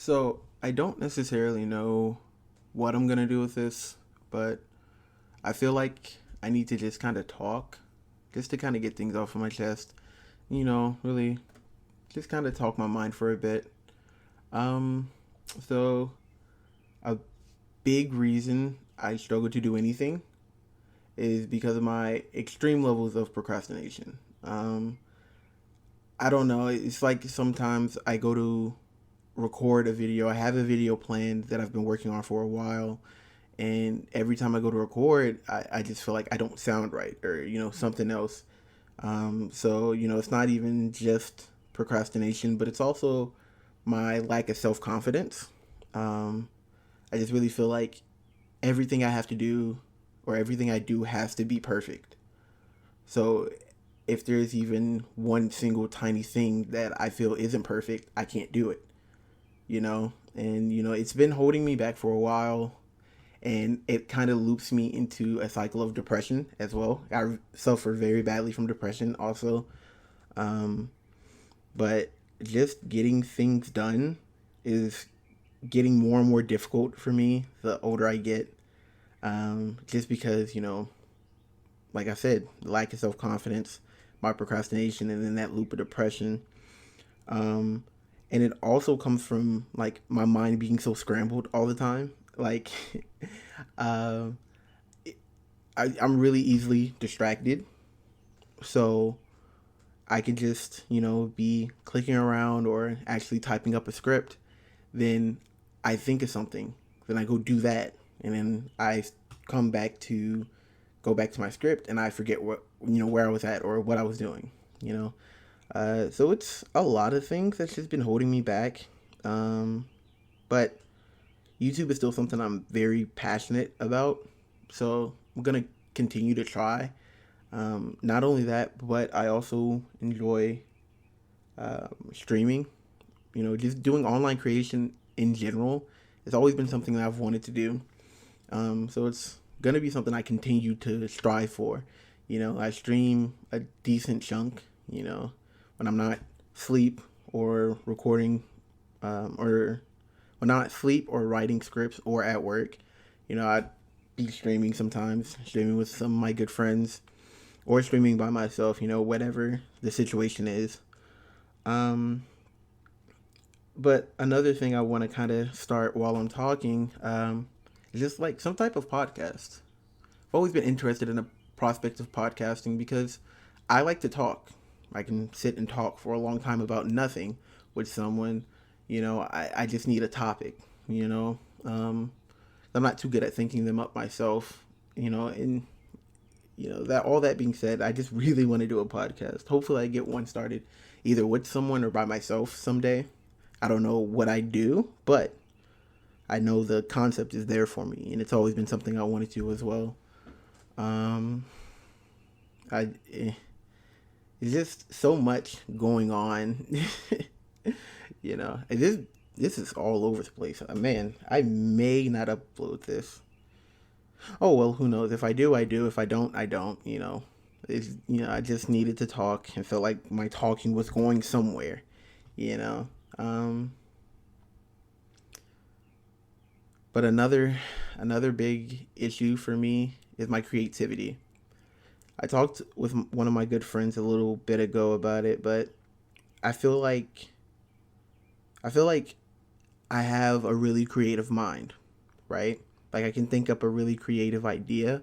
So I don't necessarily know what I'm gonna do with this, but I feel like I need to just kind of talk, just to kind of get things off of my chest. Really just kind of talk my mind for a bit. Um, so a big reason I struggle to do anything is because of my extreme levels of procrastination. I don't know. It's like sometimes I go to record a video. I have a video planned that I've been working on for a while, and every time I go to record, I just feel like I don't sound right or something else. So it's not even just procrastination, but it's also my lack of self confidence. Um, I just really feel like everything I have to do or everything I do has to be perfect. So if there's even one single tiny thing that I feel isn't perfect, I can't do it. And it's been holding me back for a while, and it kind of loops me into a cycle of depression as well. I suffer very badly from depression also. um, but just getting things done is getting more and more difficult for me the older I get. Just because like I said, lack of self-confidence, my procrastination, and then that loop of depression. um, and it also comes from like my mind being so scrambled all the time. Like uh, I'm really easily distracted, so I could just be clicking around or actually typing up a script. Then I think of something, then I go do that, and then I come back to go back to my script, and I forget what where I was at or what I was doing. You know, so it's a lot of things that's just been holding me back. Um, but YouTube is still something I'm very passionate about, so I'm gonna continue to try. Not only that, but I also enjoy streaming. Just doing online creation in general has always been something that I've wanted to do. So it's gonna be something I continue to strive for. I stream a decent chunk. When I'm not asleep or recording, or when I'm not asleep or writing scripts or at work. I'd be streaming sometimes, streaming with some of my good friends, or streaming by myself. Whatever the situation is. Um, but another thing I want to kind of start while I'm talking, is just like some type of podcast. I've always been interested in the prospect of podcasting because I like to talk. I can sit and talk for a long time about nothing with someone. I just need a topic, you know. I'm not too good at thinking them up myself, and that all that being said, I just really want to do a podcast. Hopefully I get one started either with someone or by myself someday. I don't know what I do, but I know the concept is there for me, and it's always been something I wanted to as well. Um, I It's just so much going on. This is all over the place. Man, I may not upload this. Oh well, who knows? If I do, I do. If I don't, I don't. I just needed to talk and felt like my talking was going somewhere. You know. Um, but another big issue for me is my creativity. I talked with one of my good friends a little bit ago about it, but I feel like I feel like I have a really creative mind, right? Like I can think up a really creative idea,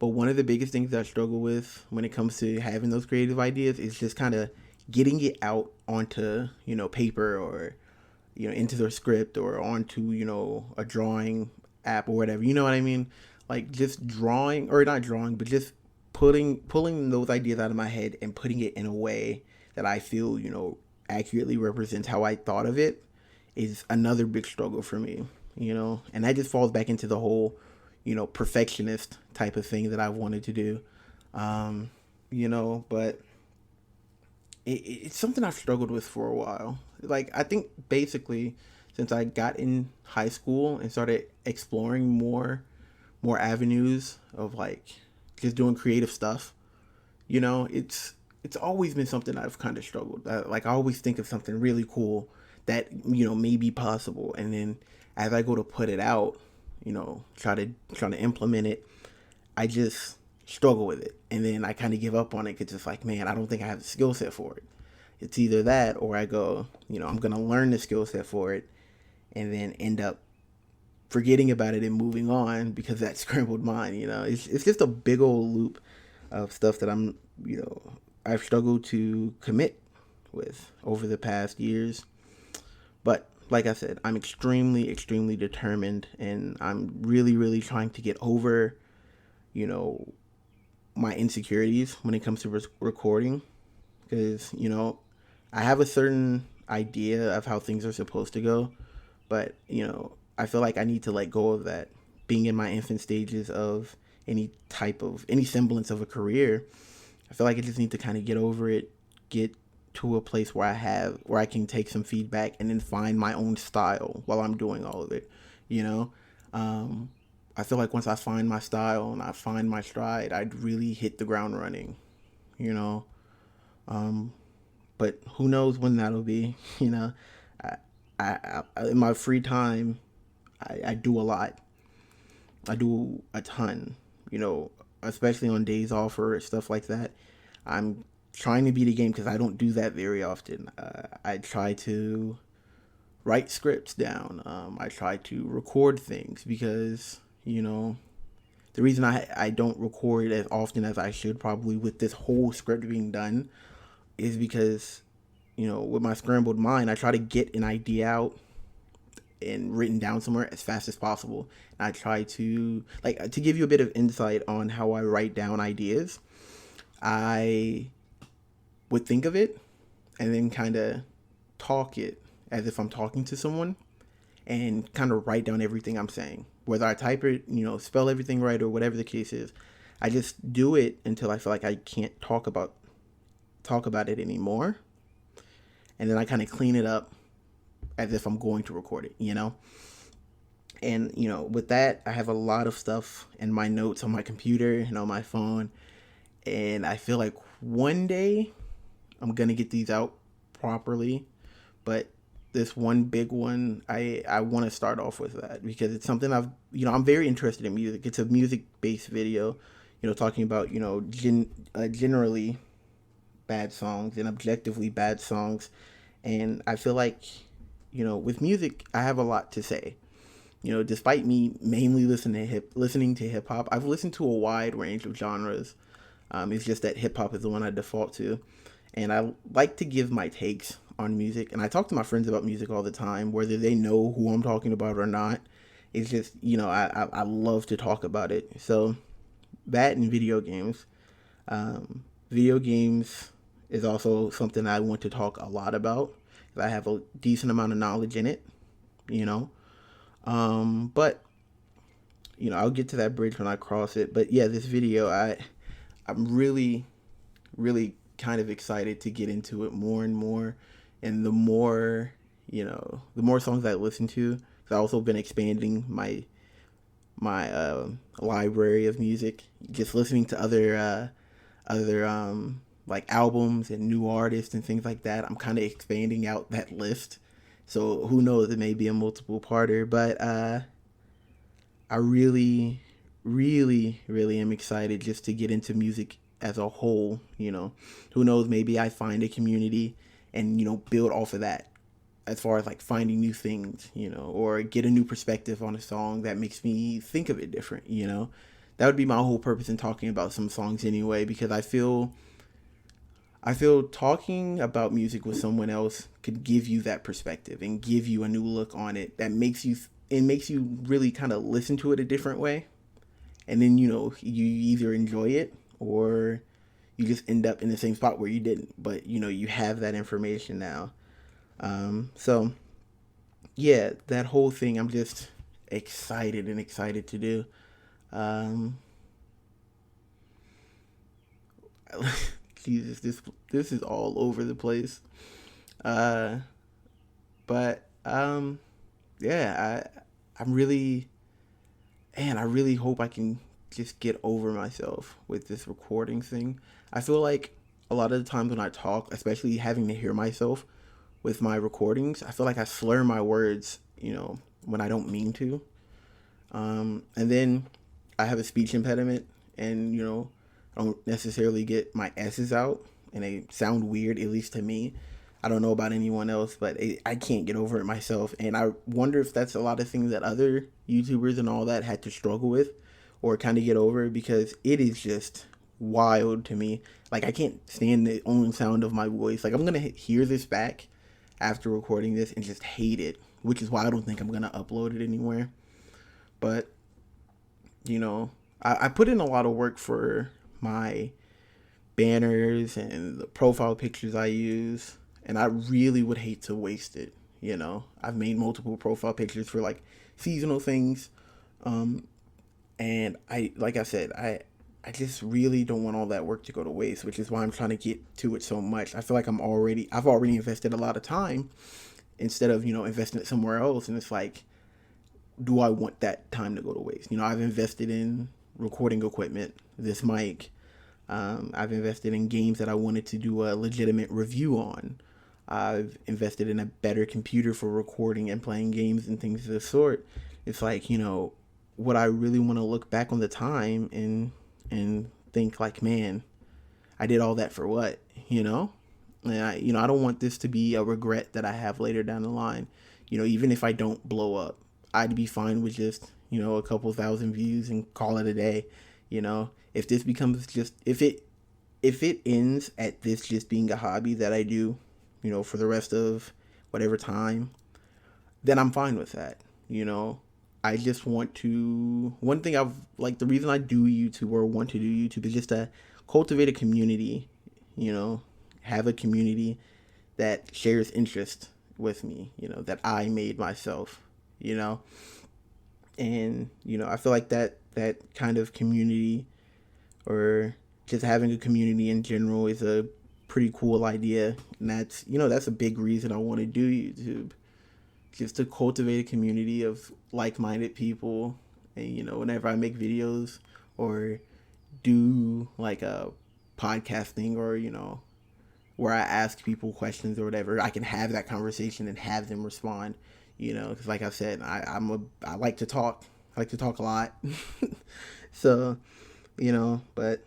but one of the biggest things that I struggle with when it comes to having those creative ideas is just kind of getting it out onto, paper, or into their script, or onto, a drawing app or whatever. You know what I mean? Like just drawing, or not drawing, but just pulling those ideas out of my head and putting it in a way that I feel, accurately represents how I thought of it is another big struggle for me. And that just falls back into the whole, perfectionist type of thing that I've wanted to do. But it's something I've struggled with for a while. Like I think basically since I got in high school and started exploring more avenues of like just doing creative stuff, it's always been something I've kind of struggled. Like I always think of something really cool that, may be possible. And then as I go to put it out, try to implement it, I just struggle with it. And then I kind of give up on it because it's like, man, I don't think I have the skill set for it. It's either that or I go, I'm going to learn the skill set for it and then end up forgetting about it and moving on because that scrambled mind, it's just a big old loop of stuff that I've struggled to commit with over the past years. But like I said, I'm extremely, extremely determined, and I'm really, really trying to get over, my insecurities when it comes to recording. Because, I have a certain idea of how things are supposed to go, but, I feel like I need to let go of that. Being in my infant stages of any semblance of a career, I feel like I just need to kind of get over it, get to a place where I can take some feedback and then find my own style while I'm doing all of it. I feel like once I find my style and I find my stride, I'd really hit the ground running, but who knows when that'll be. I in my free time, I do a lot. I do a ton, especially on days off or stuff like that. I'm trying to beat a game because I don't do that very often. I try to write scripts down. I try to record things because, the reason I don't record as often as I should probably with this whole script being done is because, with my scrambled mind, I try to get an idea out and written down somewhere as fast as possible. And I try to, to give you a bit of insight on how I write down ideas. I would think of it and then kind of talk it as if I'm talking to someone and kind of write down everything I'm saying. Whether I type it, spell everything right or whatever the case is, I just do it until I feel like I can't talk about it anymore. And then I kind of clean it up as if I'm going to record it, And, with that, I have a lot of stuff in my notes on my computer and on my phone. And I feel like one day I'm going to get these out properly. But this one big one, I want to start off with that because it's something I'm very interested in music. It's a music-based video, talking about, generally bad songs and objectively bad songs. And I feel like, with music, I have a lot to say. Despite me mainly listening to hip hop, I've listened to a wide range of genres. It's just that hip hop is the one I default to. And I like to give my takes on music. And I talk to my friends about music all the time, whether they know who I'm talking about or not. It's just, I love to talk about it. So that and video games. Video games is also something I want to talk a lot about. I have a decent amount of knowledge in it, but I'll get to that bridge when I cross it. But yeah, this video, I'm really, really kind of excited to get into it more and more. And the more songs I listen to, because I've also been expanding my library of music, just listening to other like albums and new artists and things like that. I'm kind of expanding out that list. So who knows, it may be a multiple parter, but I really, really, really am excited just to get into music as a whole. Who knows, maybe I find a community and, build off of that as far as like finding new things, or get a new perspective on a song that makes me think of it different, That would be my whole purpose in talking about some songs anyway, because I feel talking about music with someone else could give you that perspective and give you a new look on it that makes you really kind of listen to it a different way. And then, you either enjoy it or you just end up in the same spot where you didn't. But, you have that information now. So, yeah, that whole thing I'm just excited to do. Jesus, this is all over the place. But yeah, I'm really, and I really hope I can just get over myself with this recording thing. I feel like a lot of the times when I talk, especially having to hear myself with my recordings. I feel like I slur my words, when I don't mean to. And then I have a speech impediment, and I don't necessarily get my S's out, and they sound weird, at least to me. I don't know about anyone else, but I can't get over it myself. And I wonder if that's a lot of things that other YouTubers and all that had to struggle with or kind of get over, because it is just wild to me. Like, I can't stand the own sound of my voice. Like, I'm going to hear this back after recording this and just hate it, which is why I don't think I'm going to upload it anywhere. But, I put in a lot of work for my banners and the profile pictures I use, and I really would hate to waste it. I've made multiple profile pictures for like seasonal things, and like I said, I just really don't want all that work to go to waste, which is why I'm trying to get to it so much. I feel like I've already invested a lot of time instead of investing it somewhere else, and it's like, do I want that time to go to waste? I've invested in recording equipment, this mic. I've invested in games that I wanted to do a legitimate review on. I've invested in a better computer for recording and playing games and things of the sort. It's like, would I really want to look back on the time and think like, man, I did all that for what, And I don't want this to be a regret that I have later down the line. Even if I don't blow up, I'd be fine with just, a couple thousand views and call it a day. If this becomes just, if it ends at this just being a hobby that I do, for the rest of whatever time, then I'm fine with that. I just want to, one thing the reason I do YouTube or want to do YouTube is just to cultivate a community, have a community that shares interest with me, that I made myself, and, I feel like that kind of community, or just having a community in general, is a pretty cool idea. And that's a big reason I want to do YouTube. Just to cultivate a community of like-minded people. And, whenever I make videos or do like a podcasting, or, where I ask people questions or whatever, I can have that conversation and have them respond. Because like I said, I like to talk. I like to talk a lot. So, but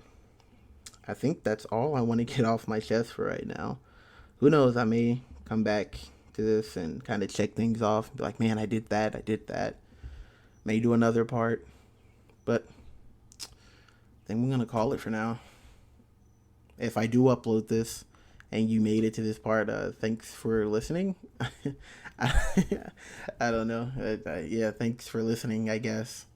I think that's all I want to get off my chest for right now. Who knows? I may come back to this and kind of check things off and be like, man, I did that. May do another part. But I think we're going to call it for now. If I do upload this and you made it to this part, thanks for listening. I don't know. Yeah, thanks for listening, I guess.